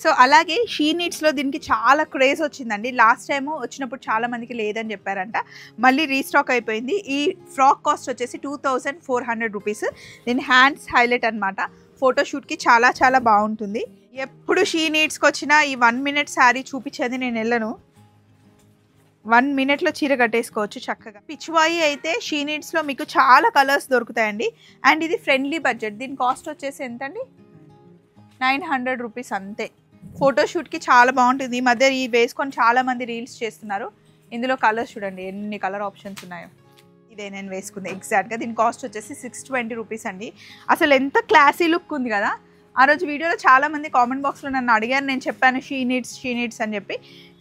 So అలాగే she నీడ్స్లో దీనికి చాలా క్రేజ్ వచ్చిందండి. లాస్ట్ టైము వచ్చినప్పుడు చాలా మందికి లేదని చెప్పారంట, మళ్ళీ రీస్టాక్ అయిపోయింది. ఈ ఫ్రాక్ కాస్ట్ వచ్చేసి 2400 రూపీస్. దీని హ్యాండ్స్ హైలైట్ అనమాట. ఫోటోషూట్కి చాలా చాలా బాగుంటుంది. ఎప్పుడు షీ నీడ్స్కి వచ్చినా ఈ 1 minute శారీ చూపించేది నేను వెళ్ళను. 1 minute చీర కట్టేసుకోవచ్చు చక్కగా. పిచ్వాయి అయితే షీ నీడ్స్లో మీకు చాలా కలర్స్ దొరుకుతాయండి. అండ్ ఇది ఫ్రెండ్లీ బడ్జెట్. దీని కాస్ట్ వచ్చేసి ఎంతండి? 900 రూపీస్ అంతే. ఫోటోషూట్కి చాలా బాగుంటుంది. ఈ మధ్య ఈ వేసుకొని చాలామంది రీల్స్ చేస్తున్నారు. ఇందులో కలర్స్ చూడండి ఎన్ని కలర్ ఆప్షన్స్ ఉన్నాయో. ఇదే నేను వేసుకుంది ఎగ్జాక్ట్గా. దీని కాస్ట్ వచ్చేసి 620 రూపీస్ అండి. అసలు ఎంత క్లాసీ లుక్ ఉంది కదా. ఆ రోజు వీడియోలో చాలామంది కామెంట్ బాక్స్లో నన్ను అడిగారు, నేను చెప్పాను షీ నీడ్స్ అని చెప్పి.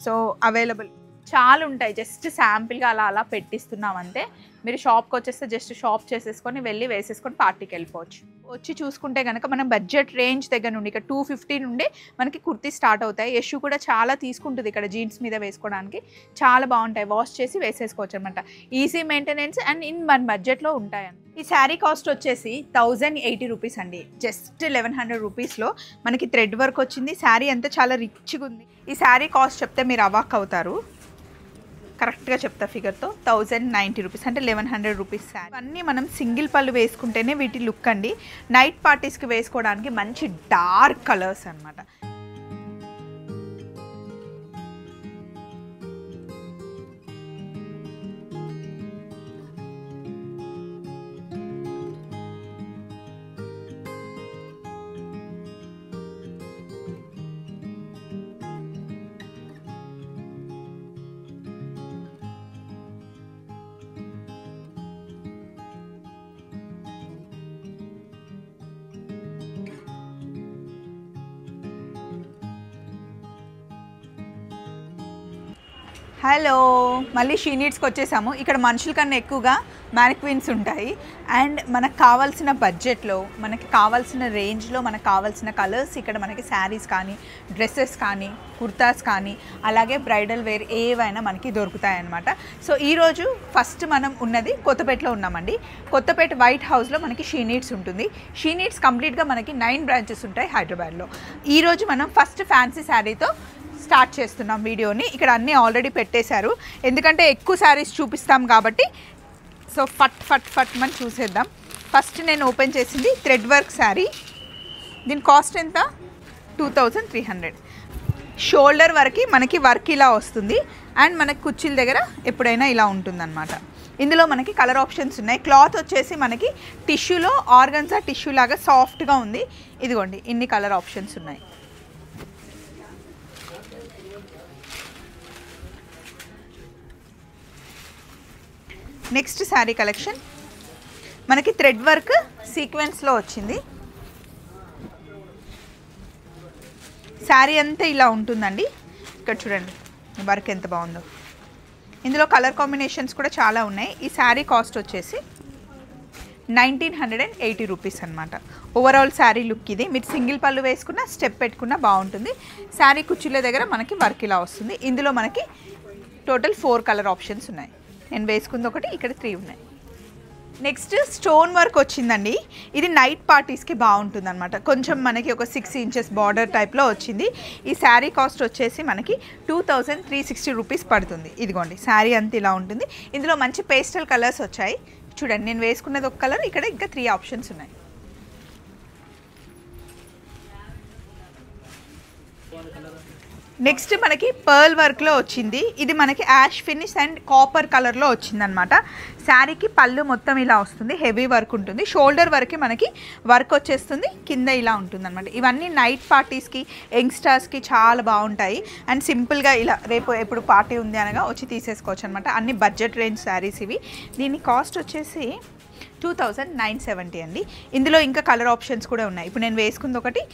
సో అవైలబుల్ చాలా ఉంటాయి. జస్ట్ శాంపిల్గా అలా పెట్టిస్తున్నాం అంతే. మీరు షాప్కి వచ్చేస్తే జస్ట్ షాప్ చేసేసుకొని వెళ్ళి వేసేసుకొని పార్టీకి వెళ్ళిపోవచ్చు. వచ్చి చూసుకుంటే కనుక మనం బడ్జెట్ రేంజ్ దగ్గర నుండి ఇక్కడ 250 నుండి మనకి కుర్తీ స్టార్ట్ అవుతాయి. యశు కూడా చాలా తీసుకుంటుంది ఇక్కడ జీన్స్ మీద వేసుకోవడానికి. చాలా బాగుంటాయి. వాష్ చేసి వేసేసుకోవచ్చు అనమాట. ఈజీ మెయింటెనెన్స్ అండ్ ఇన్ మన బడ్జెట్లో ఉంటాయండి. ఈ శారీ కాస్ట్ వచ్చేసి 1080 రూపీస్ అండి. జస్ట్ 1100 రూపీస్లో మనకి థ్రెడ్ వర్క్ వచ్చింది. శారీ అంతా చాలా రిచ్గా ఉంది. ఈ శారీ కాస్ట్ చెప్తే మీరు అవాక్ అవుతారు. కరెక్ట్గా చెప్తా ఫిగర్తో. 1090 రూపీస్ అంటే 1100 రూపీస్ శారీ. అన్నీ మనం సింగిల్ పళ్ళు వేసుకుంటేనే వీటి లుక్ అండి. నైట్ పార్టీస్కి వేసుకోవడానికి మంచి డార్క్ కలర్స్ అనమాట. హలో, మళ్ళీ షీ నీడ్స్కి వచ్చేసాము. ఇక్కడ మనుషుల కన్నా ఎక్కువగా మ్యానిక్విన్స్ ఉంటాయి. అండ్ మనకు కావాల్సిన బడ్జెట్లో, మనకి కావాల్సిన రేంజ్లో, మనకు కావాల్సిన కలర్స్ ఇక్కడ మనకి శారీస్ కానీ, డ్రెస్సెస్ కానీ, కుర్తాస్ కానీ, అలాగే బ్రైడల్ వేర్ ఏవైనా మనకి దొరుకుతాయి అన్నమాట. సో ఈరోజు ఫస్ట్ మనం ఉన్నది కొత్తపేటలో ఉన్నామండి. కొత్తపేట వైట్ హౌస్లో మనకి షీ నీడ్స్ ఉంటుంది. షీ నీడ్స్ కంప్లీట్గా మనకి 9 బ్రాంచెస్ ఉంటాయి హైదరాబాద్లో. ఈరోజు మనం ఫస్ట్ ఫ్యాన్సీ శారీతో స్టార్ట్ చేస్తున్నాం వీడియోని. ఇక్కడ అన్నీ ఆల్రెడీ పెట్టేశారు, ఎందుకంటే ఎక్కువ శారీస్ చూపిస్తాం కాబట్టి. సో ఫట్ మనం చూసేద్దాం. ఫస్ట్ నేను ఓపెన్ చేసింది థ్రెడ్ వర్క్ శారీ. దీని కాస్ట్ ఎంత? 2300. షోల్డర్ వరకు మనకి వర్క్ ఇలా వస్తుంది. అండ్ మనకి కుర్చీల దగ్గర ఎప్పుడైనా ఇలా ఉంటుందన్నమాట. ఇందులో మనకి కలర్ ఆప్షన్స్ ఉన్నాయి. క్లాత్ వచ్చేసి మనకి టిష్యూలో ఆర్గన్జా టిష్యూ లాగా సాఫ్ట్గా ఉంది. ఇదిగోండి ఇన్ని కలర్ ఆప్షన్స్ ఉన్నాయి. నెక్స్ట్ శారీ కలెక్షన్ మనకి థ్రెడ్ వర్క్ సీక్వెన్స్లో వచ్చింది. శారీ అంతా ఇలా ఉంటుందండి. ఇక్కడ చూడండి వర్క్ ఎంత బాగుందో. ఇందులో కలర్ కాంబినేషన్స్ కూడా చాలా ఉన్నాయి. ఈ శారీ కాస్ట్ వచ్చేసి 1980 రూపీస్ అనమాట. ఓవరాల్ శారీ లుక్ ఇది. మీరు సింగిల్ పళ్ళు వేసుకున్న, స్టెప్ పెట్టుకున్న బాగుంటుంది. శారీ కుర్చీల దగ్గర మనకి వర్క్ ఇలా వస్తుంది. ఇందులో మనకి టోటల్ 4 కలర్ ఆప్షన్స్ ఉన్నాయి. నేను వేసుకుంది ఒకటి, ఇక్కడ 3 ఉన్నాయి. నెక్స్ట్ స్టోన్ వర్క్ వచ్చిందండి. ఇది నైట్ పార్టీస్కి బాగుంటుంది అనమాట. కొంచెం మనకి ఒక 6 inches బార్డర్ టైప్లో వచ్చింది. ఈ శారీ కాస్ట్ వచ్చేసి మనకి 2360 రూపీస్ పడుతుంది. ఇదిగోండి శారీ అంతా ఇలా ఉంటుంది. ఇందులో మంచి పేస్టల్ కలర్స్ వచ్చాయి. చూడండి నేను వేసుకున్నది ఒక కలర్, ఇక్కడ ఇంకా 3 ఆప్షన్స్ ఉన్నాయి. నెక్స్ట్ మనకి పర్ల్ వర్క్లో వచ్చింది. ఇది మనకి యాష్ ఫినిష్ అండ్ కాపర్ కలర్లో వచ్చిందనమాట. శారీకి పళ్ళు మొత్తం ఇలా వస్తుంది, హెవీ వర్క్ ఉంటుంది. షోల్డర్ వరకు మనకి వర్క్ వచ్చేస్తుంది, కింద ఇలా ఉంటుంది అనమాట. ఇవన్నీ నైట్ పార్టీస్కి, యంగ్స్టర్స్కి చాలా బాగుంటాయి. అండ్ సింపుల్గా ఇలా రేపు ఎప్పుడు పార్టీ ఉంది అనగా వచ్చి తీసేసుకోవచ్చు అనమాట. అన్ని బడ్జెట్ రేంజ్ శారీస్ ఇవి. దీని కాస్ట్ వచ్చేసి 2970 అండి. ఇందులో ఇంకా కలర్ ఆప్షన్స్ కూడా ఉన్నాయి. ఇప్పుడు నేను వేసుకుంది ఒకటి,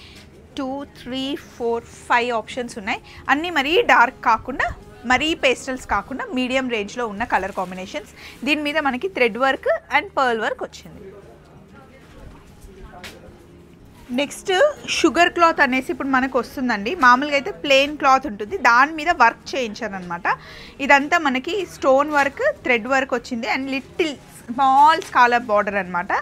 2, 3, 4, 5 ఆప్షన్స్ ఉన్నాయి. అన్నీ మరీ డార్క్ కాకుండా, మరీ పేస్టల్స్ కాకుండా మీడియం రేంజ్లో ఉన్న కలర్ కాంబినేషన్స్. దీని మీద మనకి thread work and pearl work వచ్చింది. నెక్స్ట్ షుగర్ క్లాత్ అనేసి ఇప్పుడు మనకు వస్తుందండి. మామూలుగా అయితే ప్లెయిన్ క్లాత్ ఉంటుంది, దాని మీద వర్క్ చేయించారనమాట. ఇదంతా మనకి స్టోన్ వర్క్, థ్రెడ్ వర్క్ వచ్చింది. And little small scallop border అనమాట.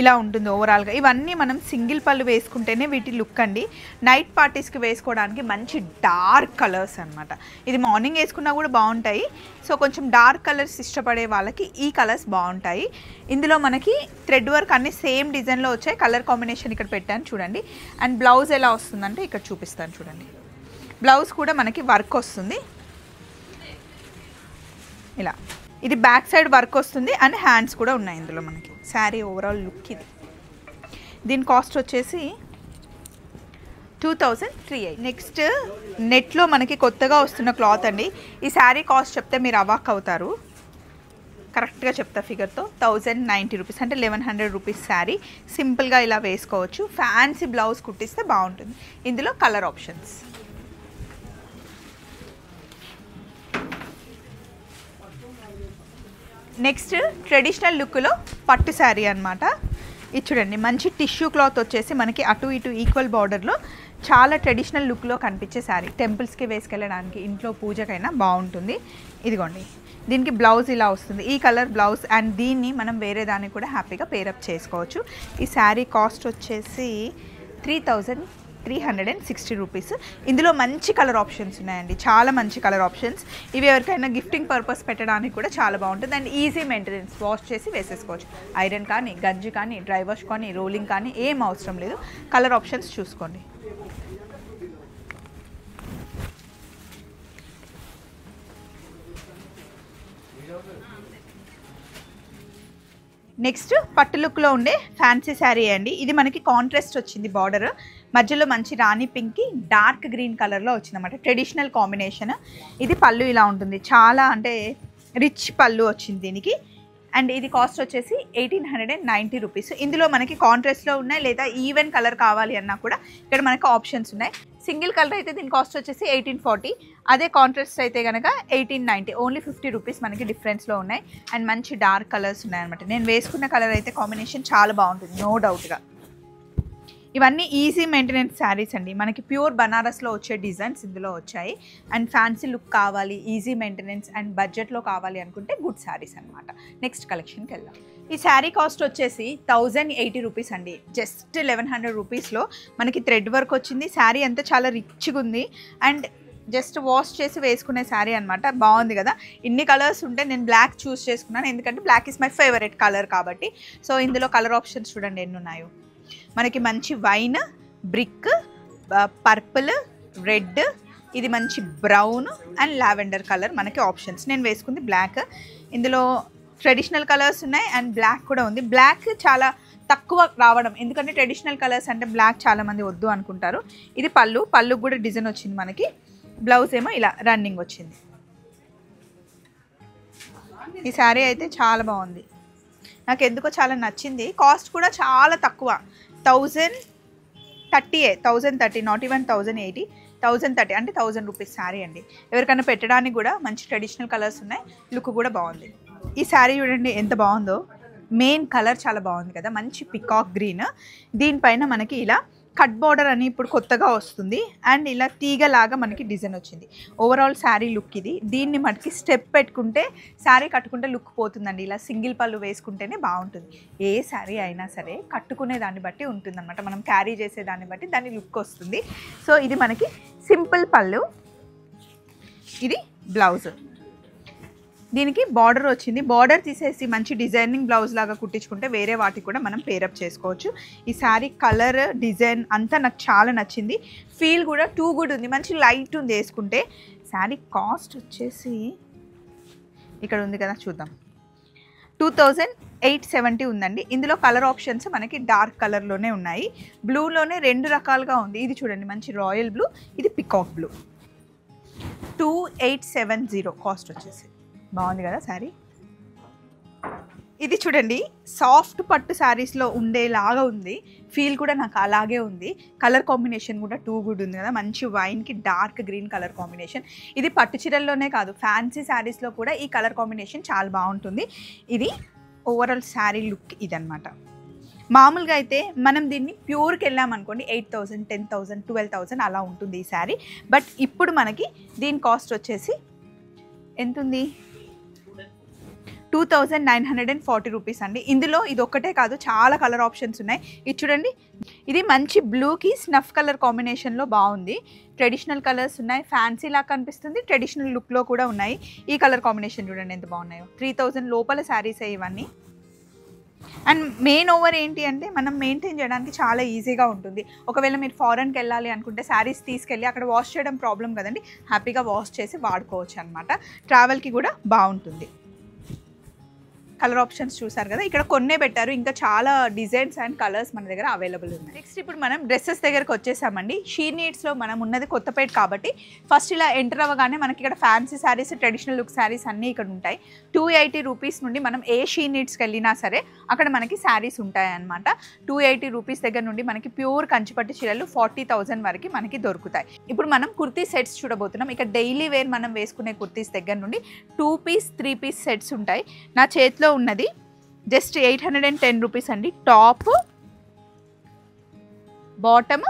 ఇలా ఉంటుంది ఓవరాల్గా. ఇవన్నీ మనం సింగిల్ పళ్ళు వేసుకుంటేనే వీటి లుక్ అండి. నైట్ పార్టీస్కి వేసుకోవడానికి మంచి డార్క్ కలర్స్ అనమాట. ఇది మార్నింగ్ వేసుకున్నా కూడా బాగుంటాయి. సో కొంచెం డార్క్ కలర్స్ ఇష్టపడే వాళ్ళకి ఈ కలర్స్ బాగుంటాయి. ఇందులో మనకి థ్రెడ్ వర్క్ అన్నీ సేమ్ డిజైన్లో వచ్చాయి. కలర్ కాంబినేషన్ ఇక్కడ పెట్టాను చూడండి. అండ్ బ్లౌజ్ ఎలా వస్తుందంటే ఇక్కడ చూపిస్తాను చూడండి. బ్లౌజ్ కూడా మనకి వర్క్ వస్తుంది ఇలా. ఇది బ్యాక్ సైడ్ వర్క్ వస్తుంది అండ్ హ్యాండ్స్ కూడా ఉన్నాయి ఇందులో మనకి. శారీ ఓవరాల్ లుక్ ఇది. దీని కాస్ట్ వచ్చేసి 2300. నెక్స్ట్ నెట్లో మనకి కొత్తగా వస్తున్న క్లాత్ అండి. ఈ శారీ కాస్ట్ చెప్తే మీరు అవాక్ అవుతారు. కరెక్ట్గా చెప్తా ఫిగర్తో. 1090 రూపీస్ అంటే 1100 రూపీస్ శారీ. సింపుల్గా ఇలా వేసుకోవచ్చు. ఫ్యాన్సీ బ్లౌజ్ కుట్టిస్తే బాగుంటుంది. ఇందులో కలర్ ఆప్షన్స్. నెక్స్ట్ ట్రెడిషనల్ లుక్లో పట్టు శారీ అనమాట. ఇది చూడండి మంచి టిష్యూ క్లాత్ వచ్చేసి మనకి అటు ఇటు ఈక్వల్ బార్డర్లో చాలా ట్రెడిషనల్ లుక్లో కనిపించే శారీ. టెంపుల్స్కి వేసుకెళ్ళడానికి, ఇంట్లో పూజకైనా బాగుంటుంది. ఇదిగోండి దీనికి బ్లౌజ్ ఇలా వస్తుంది. ఈ కలర్ బ్లౌజ్ అండ్ దీన్ని మనం వేరే దానికి కూడా హ్యాపీగా పేరప్ చేసుకోవచ్చు. ఈ శారీ కాస్ట్ వచ్చేసి 3360 రూపీస్. ఇందులో మంచి కలర్ ఆప్షన్స్ ఉన్నాయండి. చాలా మంచి కలర్ ఆప్షన్స్. ఇవి ఎవరికైనా గిఫ్టింగ్ పర్పస్ పెట్టడానికి కూడా చాలా బాగుంటుంది. And easy maintenance. వాష్ చేసి వేసేసుకోవచ్చు. ఐరన్ కానీ, గంజి కానీ, డ్రై వాష్ కానీ, రోలింగ్ కానీ ఏం అవసరం లేదు. కలర్ ఆప్షన్స్ చూసుకోండి. నెక్స్ట్ పట్టు లుక్లో ఉండే ఫ్యాన్సీ శారీ అండి. ఇది మనకి కాంట్రాస్ట్ వచ్చింది బార్డర్. మధ్యలో మంచి రాణి పింక్కి డార్క్ గ్రీన్ కలర్లో వచ్చిందన్నమాట. Traditional combination. ఇది పళ్ళు ఇలా ఉంటుంది. చాలా అంటే రిచ్ పళ్ళు వచ్చింది దీనికి. అండ్ ఇది కాస్ట్ వచ్చేసి 1890 రూపీస్. ఇందులో మనకి కాంట్రాస్ట్లో ఉన్నాయి, లేదా ఈవెన్ కలర్ కావాలి అన్నా కూడా ఇక్కడ మనకి ఆప్షన్స్ ఉన్నాయి. సింగిల్ కలర్ అయితే దీని కాస్ట్ వచ్చేసి 1840. అదే కాంట్రాస్ట్ అయితే కనుక 1890. ఓన్లీ 50 రూపీస్ మనకి డిఫరెన్స్లో ఉన్నాయి. అండ్ మంచి డార్క్ కలర్స్ ఉన్నాయన్నమాట. నేను వేసుకున్న కలర్ అయితే కాంబినేషన్ చాలా బాగుంటుంది నో డౌట్గా. ఇవన్నీ ఈజీ మెయింటెనెన్స్ శారీస్ అండి. మనకి ప్యూర్ బనారస్లో వచ్చే డిజైన్స్ ఇందులో వచ్చాయి. అండ్ ఫ్యాన్సీ లుక్ కావాలి, ఈజీ మెయింటెనెన్స్ అండ్ బడ్జెట్లో కావాలి అనుకుంటే గుడ్ శారీస్ అనమాట. నెక్స్ట్ కలెక్షన్కి వెళ్దాం. ఈ శారీ కాస్ట్ వచ్చేసి 1080 రూపీస్ అండి. జస్ట్ 1100 రూపీస్లో మనకి థ్రెడ్ వర్క్ వచ్చింది. శారీ అంతా చాలా రిచ్గా ఉంది. అండ్ జస్ట్ వాష్ చేసి వేసుకునే శారీ అనమాట. బాగుంది కదా. ఇన్ని కలర్స్ ఉంటే నేను బ్లాక్ చూస్ చేసుకున్నాను, ఎందుకంటే black is my favourite colour కాబట్టి. సో ఇందులో కలర్ ఆప్షన్స్ చూడండి ఎన్ని ఉన్నాయో. మనకి మంచి వైన్, బ్రిక్, పర్పుల్, రెడ్, ఇది మంచి బ్రౌన్ అండ్ లావెండర్ కలర్ మనకి ఆప్షన్స్. నేను వేసుకుంది బ్లాక్. ఇందులో ట్రెడిషనల్ కలర్స్ ఉన్నాయి అండ్ బ్లాక్ కూడా ఉంది. బ్లాక్ చాలా తక్కువ రావడం, ఎందుకంటే ట్రెడిషనల్ కలర్స్ అంటే బ్లాక్ చాలామంది వద్దు అనుకుంటారు. ఇది పళ్ళు. పళ్ళుకు కూడా డిజైన్ వచ్చింది మనకి. బ్లౌజ్ ఏమో ఇలా రన్నింగ్ వచ్చింది. ఈ శారీ అయితే చాలా బాగుంది. నాకు ఎందుకో చాలా నచ్చింది. కాస్ట్ కూడా చాలా తక్కువ. 1030 నాట్ ఈవెన్ 1080. 1030 అంటే 1000 రూపీస్ శారీ అండి. ఎవరికైనా పెట్టడానికి కూడా మంచి ట్రెడిషనల్ కలర్స్ ఉన్నాయి. లుక్ కూడా బాగుంది. ఈ శారీ చూడండి ఎంత బాగుందో. మెయిన్ కలర్ చాలా బాగుంది కదా, మంచి పికాక్ గ్రీన్. దీనిపైన మనకి ఇలా కట్ బార్డర్ అని ఇప్పుడు కొత్తగా వస్తుంది. అండ్ ఇలా తీగలాగా మనకి డిజైన్ వచ్చింది. ఓవరాల్ శారీ లుక్ ఇది. దీన్ని మనకి స్టెప్ పెట్టుకుంటే శారీ కట్టుకుంటే లుక్ పోతుందండి. ఇలా సింగిల్ పళ్ళు వేసుకుంటేనే బాగుంటుంది. ఏ శారీ అయినా సరే కట్టుకునే దాన్ని బట్టి ఉంటుందన్నమాట. మనం క్యారీ చేసే దాన్ని బట్టి దాని లుక్ వస్తుంది. సో ఇది మనకి సింపుల్ పళ్ళు. ఇది బ్లౌజ్. దీనికి బార్డర్ వచ్చింది. బార్డర్ తీసేసి మంచి డిజైనింగ్ బ్లౌజ్ లాగా కుట్టించుకుంటే వేరే వాటికి కూడా మనం పేరప్ చేసుకోవచ్చు. ఈ శారీ కలర్, డిజైన్ అంతా నాకు చాలా నచ్చింది. ఫీల్ కూడా టూ గుడ్ ఉంది. మంచి లైట్ ఉంది వేసుకుంటే. శారీ కాస్ట్ వచ్చేసి ఇక్కడ ఉంది కదా, చూద్దాం. 2870 ఉందండి. ఇందులో కలర్ ఆప్షన్స్ మనకి డార్క్ కలర్లోనే ఉన్నాయి. బ్లూలోనే 2 రకాలుగా ఉంది. ఇది చూడండి మంచి రాయల్ బ్లూ, ఇది పికాక్ బ్లూ. 2870 కాస్ట్ వచ్చేసి. బాగుంది కదా శారీ. ఇది చూడండి సాఫ్ట్ పట్టు శారీస్లో ఉండేలాగా ఉంది. ఫీల్ కూడా నాకు అలాగే ఉంది. కలర్ కాంబినేషన్ కూడా టూ గుడ్ ఉంది కదా. మంచి వైన్కి డార్క్ గ్రీన్ కలర్ కాంబినేషన్. ఇది పట్టు చీరల్లోనే కాదు, ఫ్యాన్సీ శారీస్లో కూడా ఈ కలర్ కాంబినేషన్ చాలా బాగుంటుంది. ఇది ఓవరాల్ శారీ లుక్ ఇదనమాట. మామూలుగా అయితే మనం దీన్ని ప్యూర్కి వెళ్ళామనుకోండి 8000, 10,000, 12,000 అలా ఉంటుంది ఈ శారీ. బట్ ఇప్పుడు మనకి దీని కాస్ట్ వచ్చేసి ఎంత ఉంది? 2940 రూపీస్ అండి. ఇందులో ఇది ఒక్కటే కాదు, చాలా కలర్ ఆప్షన్స్ ఉన్నాయి. ఇది చూడండి, ఇది మంచి బ్లూకి స్నఫ్ కలర్ కాంబినేషన్లో బాగుంది. ట్రెడిషనల్ కలర్స్ ఉన్నాయి, ఫ్యాన్సీ లాగా కనిపిస్తుంది, ట్రెడిషనల్ లుక్లో కూడా ఉన్నాయి. ఈ కలర్ కాంబినేషన్ చూడండి ఎంత బాగున్నాయో. 3000 లోపల శారీస్ ఇవన్నీ. అండ్ మెయిన్ ఓవర్ ఏంటి అంటే మనం మెయింటైన్ చేయడానికి చాలా ఈజీగా ఉంటుంది. ఒకవేళ మీరు ఫారెన్కి వెళ్ళాలి అనుకుంటే శారీస్ తీసుకెళ్ళి అక్కడ వాష్ చేయడం ప్రాబ్లం కదండి, హ్యాపీగా వాష్ చేసి వాడుకోవచ్చు అనమాట. ట్రావెల్కి కూడా బాగుంటుంది. కలర్ ఆప్షన్స్ చూసారు కదా, ఇక్కడ కొన్నే పెట్టారు, ఇంకా చాలా డిజైన్స్ అండ్ కలర్స్ మన దగ్గర అవైలబుల్ ఉన్నాయి. నెక్స్ట్ ఇప్పుడు మనం డ్రెస్సెస్ దగ్గరకు వచ్చేసామండి. షీ నీడ్స్లో మనం ఉన్నది కొత్తపేట కాబట్టి ఫస్ట్ ఇలా ఎంటర్ అవ్వగానే మనకి ఇక్కడ fancy saris, traditional look saris అన్నీ ఇక్కడ ఉంటాయి. 280 రూపీస్ నుండి మనం ఏ షీ నీడ్స్కి వెళ్ళినా సరే అక్కడ మనకి శారీస్ ఉంటాయి అన్నమాట. 280 రూపీస్ దగ్గర నుండి మనకి ప్యూర్ కంచిపట్టు చీరలు 40,000 వరకు మనకి దొరుకుతాయి. ఇప్పుడు మనం కుర్తీ సెట్స్ చూడబోతున్నాం. ఇక్కడ డైలీ వేర్ మనం వేసుకునే కుర్తీస్ దగ్గర నుండి 2 పీస్ 3 పీస్ సెట్స్ ఉంటాయి. నా చేతిలో ఉన్నది జస్ట్ 810 రూపీస్ అండి. టాప్, బాటమ్,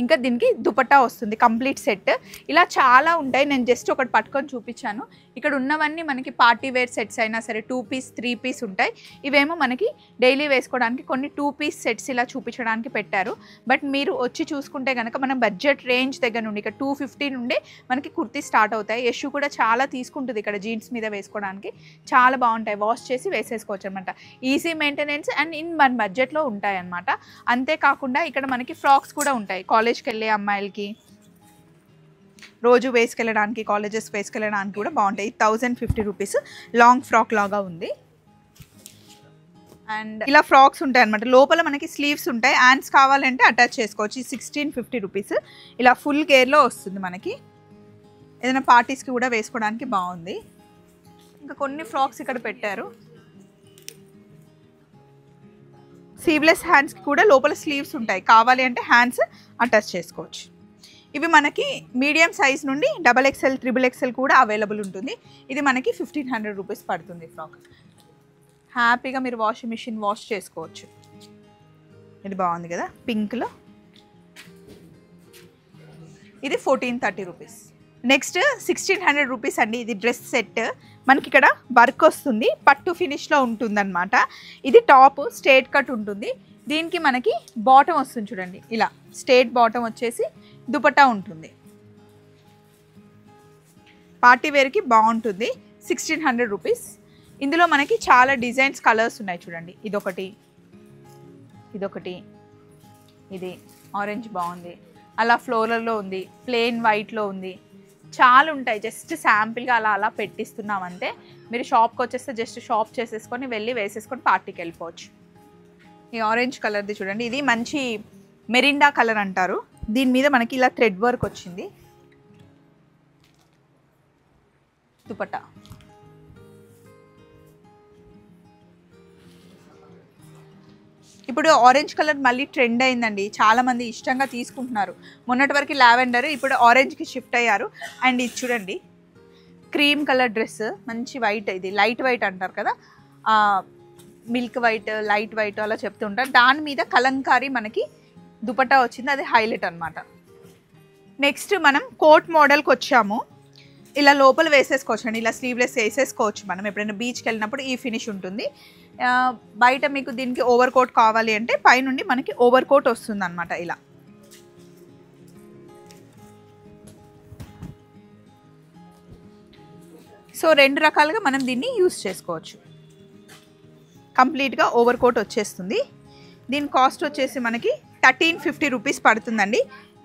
ఇంకా దీనికి దుపట్టా వస్తుంది, కంప్లీట్ సెట్. ఇలా చాలా ఉంటాయి, నేను జస్ట్ ఒకటి పట్టుకొని చూపించాను. ఇక్కడ ఉన్నవన్నీ మనకి పార్టీ వేర్ సెట్స్ అయినా సరే 2 పీస్ 3 పీస్ ఉంటాయి. ఇవేమో మనకి డైలీ వేసుకోవడానికి కొన్ని 2 పీస్ సెట్స్ ఇలా చూపించడానికి పెట్టారు. బట్ మీరు వచ్చి చూసుకుంటే కనుక మన బడ్జెట్ రేంజ్ దగ్గర నుండి ఇక్కడ 250 నుండి మనకి కుర్తీ స్టార్ట్ అవుతాయి. యశు కూడా చాలా తీసుకుంటుంది ఇక్కడ జీన్స్ మీద వేసుకోవడానికి, చాలా బాగుంటాయి. వాష్ చేసి వేసేసుకోవచ్చు అనమాట. ఈజీ మెయింటెనెన్స్ అండ్ ఇన్ మన బడ్జెట్లో ఉంటాయి అనమాట. అంతేకాకుండా ఇక్కడ మనకి ఫ్రాక్స్ కూడా ఉంటాయి. కాలేజ్కి వెళ్ళే అమ్మాయిలకి రోజు వేసుకెళ్ళడానికి, కాలేజెస్ వేసుకెళ్ళడానికి కూడా బాగుంటాయి. 1050 రూపీస్ లాంగ్ ఫ్రాక్ లాగా ఉంది. అండ్ ఇలా ఫ్రాక్స్ ఉంటాయి అనమాట. లోపల మనకి స్లీవ్స్ ఉంటాయి, హ్యాండ్స్ కావాలంటే అటాచ్ చేసుకోవచ్చు. 1650 రూపీస్ ఇలా ఫుల్ గేర్లో వస్తుంది మనకి. ఏదైనా పార్టీస్కి కూడా వేసుకోవడానికి బాగుంది. ఇంకా కొన్ని ఫ్రాక్స్ ఇక్కడ పెట్టారు. స్లీవ్లెస్ హ్యాండ్స్కి కూడా లోపల స్లీవ్స్ ఉంటాయి, కావాలి అంటే హ్యాండ్స్ అటాచ్ చేసుకోవచ్చు. ఇవి మనకి మీడియం సైజ్ నుండి XXL, XXL కూడా అవైలబుల్ ఉంటుంది. ఇది మనకి 1500 రూపీస్ పడుతుంది ఫ్రాక్. హ్యాపీగా మీరు వాషింగ్ మిషన్ వాష్ చేసుకోవచ్చు. ఇది బాగుంది కదా పింక్లో. ఇది 1430 రూపీస్. నెక్స్ట్ 1600 రూపీస్ అండి. ఇది డ్రెస్ సెట్, మనకి ఇక్కడ వర్క్ వస్తుంది, పట్టు ఫినిష్లో ఉంటుందన్నమాట. ఇది టాప్ స్ట్రేట్ కట్ ఉంటుంది. దీనికి మనకి బాటమ్ వస్తుంది చూడండి, ఇలా స్ట్రేట్ బాటమ్ వచ్చేసి దుపట్టా ఉంటుంది. పార్టీ వేర్కి బాగుంటుంది. 1600 రూపీస్. ఇందులో మనకి చాలా డిజైన్స్, కలర్స్ ఉన్నాయి చూడండి. ఇదొకటి, ఇదొకటి, ఇది ఆరెంజ్ బాగుంది, అలా ఫ్లోరల్లో ఉంది, ప్లెయిన్ వైట్లో ఉంది, చాలా ఉంటాయి. జస్ట్ శాంపిల్గా అలా అలా పెట్టిస్తున్నాం అంతే. మీరు షాప్కి వచ్చేస్తే జస్ట్ షాప్ చేసేసుకొని వెళ్ళి వేసేసుకొని పార్టీకి వెళ్ళిపోవచ్చు. ఈ ఆరెంజ్ కలర్ది చూడండి, ఇది మంచి మెరిండా కలర్ అంటారు. దీని మీద మనకి ఇలా థ్రెడ్ వర్క్ వచ్చింది. దుపట్టా ఇప్పుడు ఆరెంజ్ కలర్ మళ్ళీ ట్రెండ్ అయిందండి, చాలామంది ఇష్టంగా తీసుకుంటున్నారు. మొన్నటి వరకు లావెండర్, ఇప్పుడు ఆరెంజ్కి షిఫ్ట్ అయ్యారు. అండ్ ఇది చూడండి క్రీమ్ కలర్ డ్రెస్, మంచి వైట్, ఇది లైట్ వైట్ అంటారు కదా, మిల్క్ వైట్, లైట్ వైట్ అలా చెప్తుంటారు. దాని మీద కలంకారీ మనకి దుపట్టా వచ్చింది, అది హైలైట్ అనమాట. నెక్స్ట్ మనం కోట్ మోడల్కి వచ్చాము. ఇలా లోపల వేసేసుకోవచ్చు అండి, ఇలా స్లీవ్లెస్ వేసేసుకోవచ్చు. మనం ఎప్పుడైనా బీచ్కి వెళ్ళినప్పుడు ఈ ఫినిష్ ఉంటుంది. బయట మీకు దీనికి ఓవర్ కోట్ కావాలి అంటే పైనుండి మనకి ఓవర్ కోట్ వస్తుంది అనమాట. ఇలా సో 2 రకాలుగా మనం దీన్ని యూస్ చేసుకోవచ్చు. కంప్లీట్గా ఓవర్ కోట్ వచ్చేస్తుంది. దీని కాస్ట్ వచ్చేసి మనకి 1350 రూపీస్ పడుతుందండి.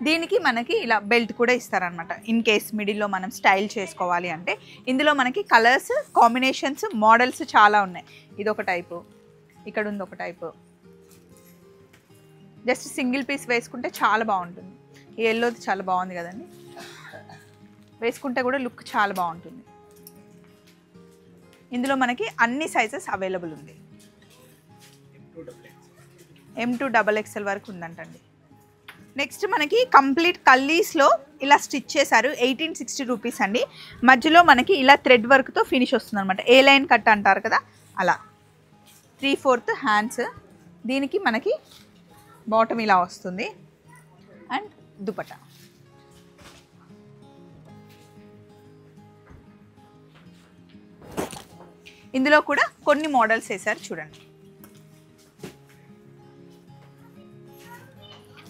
దీనికి మనకి ఇలా బెల్ట్ కూడా ఇస్తారనమాట, ఇన్ కేస్ మిడిల్లో మనం స్టైల్ చేసుకోవాలి అంటే. ఇందులో మనకి కలర్స్, కాంబినేషన్స్, మోడల్స్ చాలా ఉన్నాయి. ఇదొక టైపు, ఇక్కడ ఉంది ఒక టైపు. జస్ట్ సింగిల్ పీస్ వేసుకుంటే చాలా బాగుంటుంది. ఈ ఎల్లోది చాలా బాగుంది కదండి, వేసుకుంటే కూడా లుక్ చాలా బాగుంటుంది. ఇందులో మనకి అన్ని సైజెస్ అవైలబుల్ ఉంది. M2 XXL వరకు ఉందంటండి. నెక్స్ట్ మనకి కంప్లీట్ కల్లీస్లో ఇలా స్టిచ్ చేశారు. 1860 రూపీస్ అండి. మధ్యలో మనకి ఇలా థ్రెడ్ వర్క్తో ఫినిష్ వస్తుంది అనమాట. ఏ లైన్ కట్ అంటారు కదా అలా. 3/4 హ్యాండ్స్. దీనికి మనకి బాటమ్ ఇలా వస్తుంది అండ్ దుపట్టా. ఇందులో కూడా కొన్ని మోడల్స్ వేసారు చూడండి.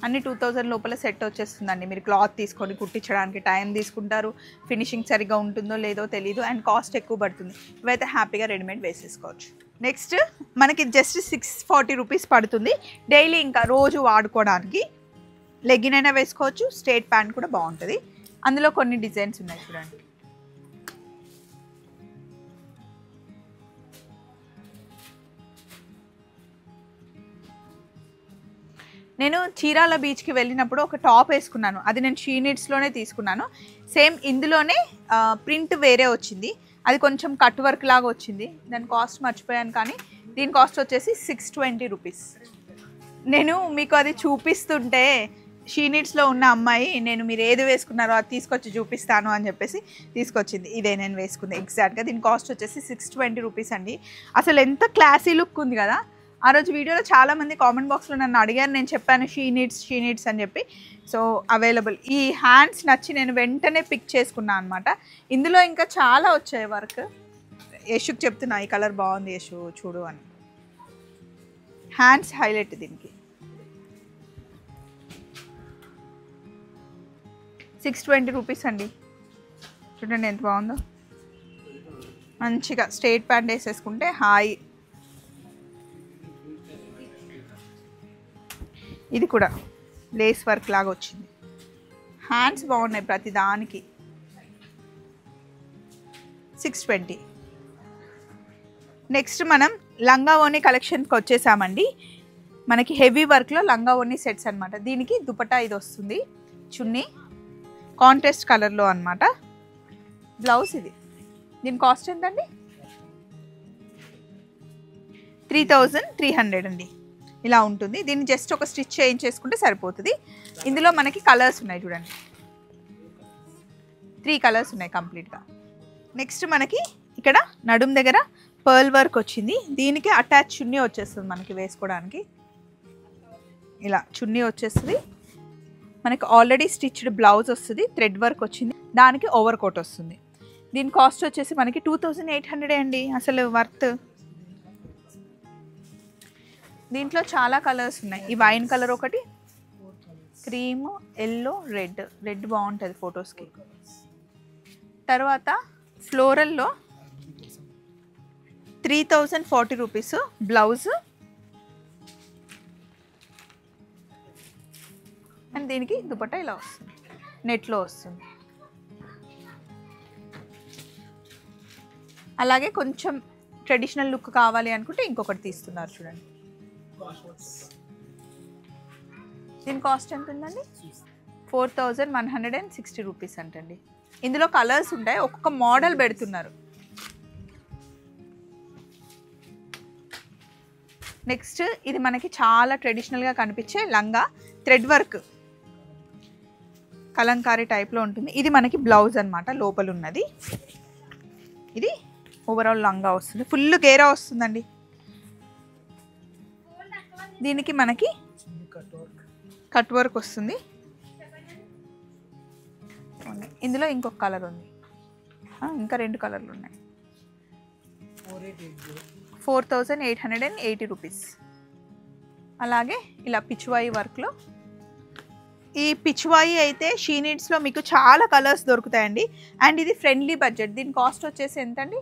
అన్ని 2000 లోపల సెట్ వచ్చేస్తుందండి. మీరు క్లాత్ తీసుకొని కుట్టించడానికి టైం తీసుకుంటారు, ఫినిషింగ్ సరిగ్గా ఉంటుందో లేదో తెలియదు, అండ్ కాస్ట్ ఎక్కువ పడుతుంది. ఇవైతే హ్యాపీగా రెడీమేడ్ వేసేసుకోవచ్చు. నెక్స్ట్ మనకి జస్ట్ 640 రూపీస్ పడుతుంది. డైలీ ఇంకా రోజు వాడుకోవడానికి లెగ్గిన్ అయినా వేసుకోవచ్చు, స్ట్రేట్ ప్యాంట్ కూడా బాగుంటుంది. అందులో కొన్ని డిజైన్స్ ఉన్నాయి చూడండి. నేను చీరాల బీచ్కి వెళ్ళినప్పుడు ఒక టాప్ వేసుకున్నాను. అది నేను షీ నీడ్స్లోనే తీసుకున్నాను. సేమ్ ఇందులోనే ప్రింట్ వేరే వచ్చింది. అది కొంచెం కట్ వర్క్ లాగా వచ్చింది. దాని కాస్ట్ మర్చిపోయాను, కానీ దీని కాస్ట్ వచ్చేసి 620 రూపీస్. నేను మీకు అది చూపిస్తుంటే షీ నీడ్స్లో ఉన్న అమ్మాయి నేను మీరు ఏది వేసుకున్నారో అది తీసుకొచ్చి చూపిస్తాను అని చెప్పేసి తీసుకొచ్చింది. ఇదే నేను వేసుకుంది ఎగ్జాక్ట్గా. దీని కాస్ట్ వచ్చేసి 620 రూపీస్ అండి. అసలు ఎంత క్లాసీ లుక్ ఉంది కదా. ఆ రోజు వీడియోలో చాలామంది కామెంట్ బాక్స్లో నన్ను అడిగారు, నేను చెప్పాను షీ నీడ్స్ అని చెప్పి. So available. ఈ హ్యాండ్స్ నచ్చి నేను వెంటనే పిక్ చేసుకున్నాను అనమాట. ఇందులో ఇంకా చాలా వచ్చాయి వర్క్. యశుకి చెప్తున్నా ఈ కలర్ బాగుంది యశు చూడు అని. హ్యాండ్స్ హైలైట్ దీనికి. 620 రూపీస్ అండి. చూడండి ఎంత బాగుందో. మంచిగా స్ట్రేట్ ప్యాంట్ వేసేసుకుంటే హాయ్. ఇది కూడా లేస్ వర్క్ లాగా వచ్చింది. హ్యాండ్స్ బాగున్నాయి ప్రతి దానికి. 620. నెక్స్ట్ మనం లంగా ఓణి కలెక్షన్కి వచ్చేసామండి. మనకి హెవీ వర్క్లో లంగా ఓణి సెట్స్ అనమాట. దీనికి దుపట్టా ఇది వస్తుంది, చున్నీ కాంట్రాస్ట్ కలర్లో అనమాట, బ్లౌజ్ ఇది. దీని కాస్ట్ ఎంతండి? 3300 అండి. ఇలా ఉంటుంది. దీన్ని జస్ట్ ఒక స్టిచ్ చేయించేసుకుంటే సరిపోతుంది. ఇందులో మనకి కలర్స్ ఉన్నాయి చూడండి. 3 కలర్స్ ఉన్నాయి కంప్లీట్గా. నెక్స్ట్ మనకి ఇక్కడ నడుం దగ్గర పర్ల్ వర్క్ వచ్చింది. దీనికి అటాచ్ చున్నీ వచ్చేస్తుంది మనకి వేసుకోవడానికి. ఇలా చున్నీ వచ్చేస్తుంది. మనకి ఆల్రెడీ స్టిచ్డ్ బ్లౌజ్ వస్తుంది, థ్రెడ్ వర్క్ వచ్చింది, దానికి ఓవర్ కోట్ వస్తుంది. దీని కాస్ట్ వచ్చేసి మనకి 2800 అండి. అసలు వర్త్. దీంట్లో చాలా కలర్స్ ఉన్నాయి. ఈ వైన్ కలర్ ఒకటి, క్రీమ్, ఎల్లో, రెడ్ బాగుంటుంది ఫొటోస్కి. తర్వాత ఫ్లోరల్లో 3040 రూపీస్ బ్లౌజ్. అండ్ దీనికి దుపట్టా ఇలా వస్తుంది, నెట్లో వస్తుంది. అలాగే కొంచెం ట్రెడిషనల్ లుక్ కావాలి అనుకుంటే ఇంకొకటి తీస్తున్నారు చూడండి. దీని కాస్ట్ ఎంత ఉందండి? 4160 రూపీస్ అంటండి. ఇందులో కలర్స్ ఉంటాయి, ఒక్కొక్క మోడల్ పెడుతున్నారు. నెక్స్ట్ ఇది మనకి చాలా ట్రెడిషనల్గా కనిపించే లంగా, థ్రెడ్ వర్క్ కలంకారీ టైప్లో ఉంటుంది. ఇది మనకి బ్లౌజ్ అనమాట, లోపల ఉన్నది. ఇది ఓవరాల్ లంగా వస్తుంది, ఫుల్ గేరా వస్తుందండి. దీనికి మనకి కట్ వర్క్ వస్తుంది. ఇందులో ఇంకొక కలర్ ఉంది, ఇంకా 2 కలర్లు ఉన్నాయి. 4880 రూపీస్. అలాగే ఇలా పిచ్వాయి వర్క్లో. ఈ పిచ్వాయి అయితే షీ నీడ్స్లో మీకు చాలా కలర్స్ దొరుకుతాయండి. అండ్ ఇది ఫ్రెండ్లీ బడ్జెట్. దీని కాస్ట్ వచ్చేసి ఎంతండి?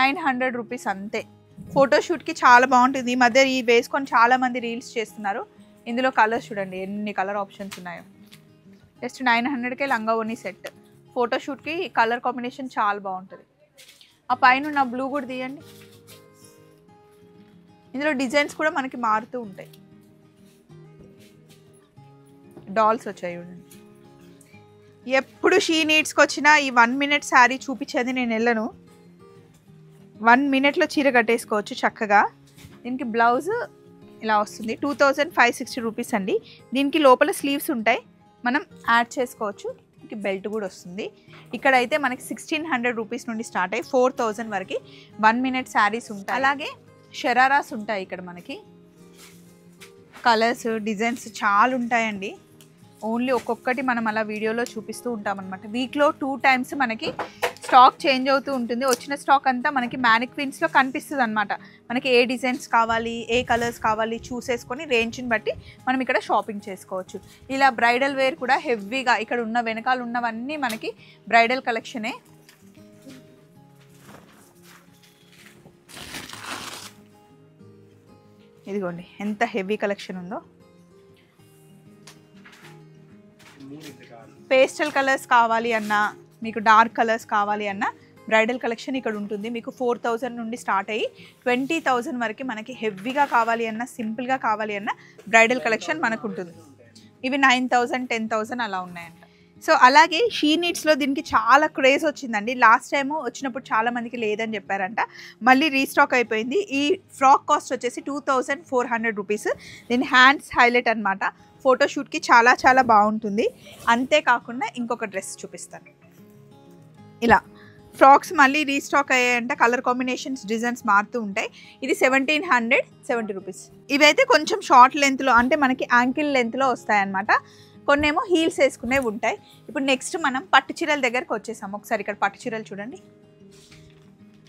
900 రూపీస్ అంతే. ఫోటోషూట్కి చాలా బాగుంటుంది. ఈ మధ్య ఈ వేసుకొని చాలామంది రీల్స్ చేస్తున్నారు. ఇందులో కలర్స్ చూడండి ఎన్ని కలర్ ఆప్షన్స్ ఉన్నాయో. జస్ట్ 900కే లంగా ఓణి సెట్. ఫోటోషూట్కి కలర్ కాంబినేషన్ చాలా బాగుంటుంది. ఆ పైన ఉన్న బ్లూ కూడా తీయండి. ఇందులో డిజైన్స్ కూడా మనకి మారుతూ ఉంటాయి. డాల్స్ వచ్చాయి చూడండి. ఎప్పుడు షీ నీడ్స్కి వచ్చినా ఈ 1 మినిట్ శారీ చూపించేది నేను వెళ్ళను. 1 మినిట్లో చీర కట్టేసుకోవచ్చు చక్కగా. దీనికి బ్లౌజ్ ఇలా వస్తుంది. 2560 రూపీస్ అండి. దీనికి లోపల స్లీవ్స్ ఉంటాయి, మనం యాడ్ చేసుకోవచ్చు. దీనికి బెల్ట్ కూడా వస్తుంది. ఇక్కడైతే మనకి 1600 రూపీస్ నుండి స్టార్ట్ అయ్యి 4000 వరకు 1 మినిట్ శారీస్ ఉంటాయి. అలాగే షరారాస్ ఉంటాయి. ఇక్కడ మనకి కలర్స్, డిజైన్స్ చాలా ఉంటాయండి. ఓన్లీ ఒక్కొక్కటి మనం అలా వీడియోలో చూపిస్తూ ఉంటాం అనమాట. వీక్లో 2 టైమ్స్ మనకి స్టాక్ చేంజ్ అవుతూ ఉంటుంది. వచ్చిన స్టాక్ అంతా మనకి మ్యానిక్విన్స్లో కనిపిస్తుంది అనమాట. మనకి ఏ డిజైన్స్ కావాలి, ఏ కలర్స్ కావాలి చూసేసుకొని రేంజ్ని బట్టి మనం ఇక్కడ షాపింగ్ చేసుకోవచ్చు. ఇలా బ్రైడల్ వేర్ కూడా హెవీగా ఇక్కడ ఉన్న వెనకాల ఉన్నవన్నీ మనకి బ్రైడల్ కలెక్షనే. ఇదిగోండి ఎంత హెవీ కలెక్షన్ ఉందో. పేస్టల్ కలర్స్ కావాలి అన్నా, మీకు డార్క్ కలర్స్ కావాలి అన్నా బ్రైడల్ కలెక్షన్ ఇక్కడ ఉంటుంది. మీకు 4000 నుండి స్టార్ట్ అయ్యి 20,000 వరకు మనకి హెవీగా కావాలి అన్నా, సింపుల్గా కావాలి అన్నా బ్రైడల్ కలెక్షన్ మనకు ఉంటుంది. ఇవి 9,000, 10,000 అలా ఉన్నాయంట. సో అలాగే షీ నీడ్స్లో దీనికి చాలా క్రేజ్ వచ్చిందండి. లాస్ట్ టైము వచ్చినప్పుడు చాలా మందికి లేదని చెప్పారంట, మళ్ళీ రీస్టాక్ అయిపోయింది. ఈ ఫ్రాక్ కాస్ట్ వచ్చేసి 2,400 రూపీస్. దీని హ్యాండ్స్ హైలైట్ అనమాట. ఫోటోషూట్కి చాలా చాలా బాగుంటుంది. అంతేకాకుండా ఇంకొక డ్రెస్ చూపిస్తాను. ఇలా ఫ్రాక్స్ మళ్ళీ రీస్టాక్ అయ్యాయంట. కలర్ కాంబినేషన్స్, డిజైన్స్ మారుతూ ఉంటాయి. ఇది 1,770 రూపీస్. ఇవైతే కొంచెం షార్ట్ లెంత్లో, అంటే మనకి యాంకిల్ లెంత్లో వస్తాయన్నమాట. కొన్నేమో హీల్స్ వేసుకునేవి ఉంటాయి. ఇప్పుడు నెక్స్ట్ మనం పట్టు చీరల దగ్గరకు వచ్చేసాము. ఒకసారి ఇక్కడ పట్టు చీరలు చూడండి.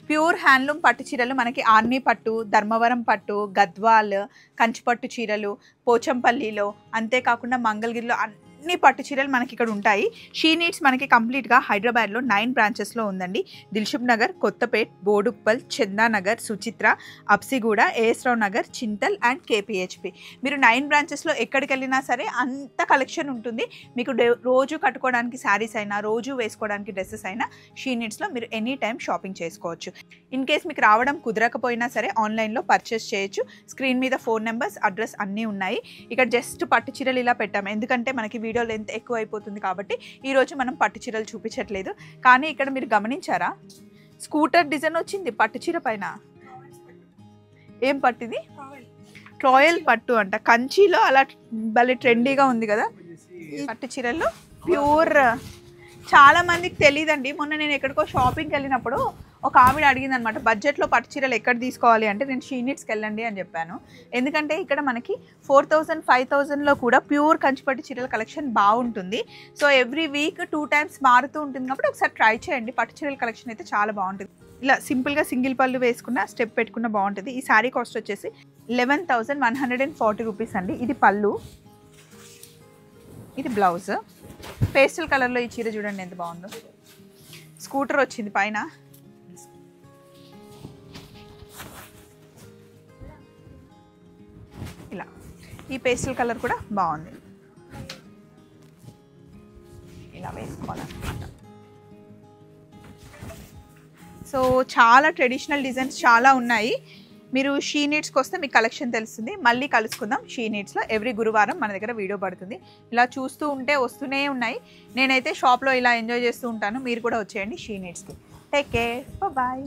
ప్యూర్ హ్యాండ్లూమ్ పట్టు చీరలు మనకి ఆర్మీ పట్టు, ధర్మవరం పట్టు, గద్వాల్, కంచిపట్టు చీరలు, పోచంపల్లిలో, అంతేకాకుండా మంగళగిరిలో అన్ని పట్టు చీరలు మనకి ఇక్కడ ఉంటాయి. షీ నీడ్స్ మనకి కంప్లీట్గా హైదరాబాద్లో 9 బ్రాంచెస్లో ఉందండి. Dilsukh Nagar, Kothapet, Boduppal, Chandanagar, Suchitra, Habsiguda, AS Rao Nagar, Chintal and KPHB. మీరు 9 బ్రాంచెస్లో ఎక్కడికి వెళ్ళినా సరే అంత కలెక్షన్ ఉంటుంది. మీకు రోజు కట్టుకోవడానికి శారీస్ అయినా, రోజు వేసుకోవడానికి డ్రెస్సెస్ అయినా షీ నీడ్స్లో మీరు ఎనీ టైం షాపింగ్ చేసుకోవచ్చు. ఇన్ కేస్ మీకు రావడం కుదరకపోయినా సరే ఆన్లైన్లో పర్చేస్ చేయొచ్చు. స్క్రీన్ మీద ఫోన్ నెంబర్స్, అడ్రస్ అన్నీ ఉన్నాయి. ఇక్కడ జస్ట్ పట్టు చీరలు ఇలా పెట్టాము, ఎందుకంటే మనకి వీడియో లెంత్ ఎక్కువ అయిపోతుంది కాబట్టి ఈరోజు మనం పట్టు చీరలు చూపించట్లేదు. కానీ ఇక్కడ మీరు గమనించారా, స్కూటర్ డిజైన్ వచ్చింది పట్టు చీర పైన. ఏం పట్టిది? ట్రాయల్ పట్టు అంట. కంచిలో అలా భలే ట్రెండీగా ఉంది కదా పట్టు చీరలు. ప్యూర్ చాలా మందికి తెలియదండి. మొన్న నేను ఎక్కడికో షాపింగ్కి వెళ్ళినప్పుడు ఒక ఆవిడ అడిగింది అనమాట, బడ్జెట్లో పట్టు చీరలు ఎక్కడ తీసుకోవాలి అంటే నేను షీ నీడ్స్కి వెళ్ళండి అని చెప్పాను. ఎందుకంటే ఇక్కడ మనకి 4,000, 5,000లో కూడా ప్యూర్ కంచిపట్టు చీరల కలెక్షన్ బాగుంటుంది. సో ఎవ్రీ వీక్ 2 times మారుతూ ఉంటుంది కాబట్టి ఒకసారి ట్రై చేయండి. పట్టు చీరల కలెక్షన్ అయితే చాలా బాగుంటుంది. ఇలా సింపుల్గా సింగిల్ పళ్ళు వేసుకున్న, స్టెప్ పెట్టుకున్న బాగుంటుంది. ఈ శారీ కాస్ట్ వచ్చేసి 11,140 రూపీస్ అండి. ఇది పళ్ళు, ఇది బ్లౌజ్. పేస్టల్ కలర్లో ఈ చీర చూడండి ఎంత బాగుందో. స్కూటర్ వచ్చింది పైన. ఇలా ఈ పేస్టల్ కలర్ కూడా బాగుంది. ఇలా వేసుకోవాలన్నమాట. సో చాలా ట్రెడిషనల్ డిజైన్స్ చాలా ఉన్నాయి. మీరు షీ నీడ్స్కి వస్తే మీకు కలెక్షన్ తెలుస్తుంది. మళ్ళీ కలుసుకుందాం షీ నీడ్స్లో. ఎవ్రీ గురువారం మన దగ్గర వీడియో పడుతుంది. ఇలా చూస్తూ ఉంటే వస్తూనే ఉన్నాయి. నేనైతే షాప్లో ఇలా ఎంజాయ్ చేస్తూ ఉంటాను. మీరు కూడా వచ్చేయండి షీ నీడ్స్కి. Take care, bye.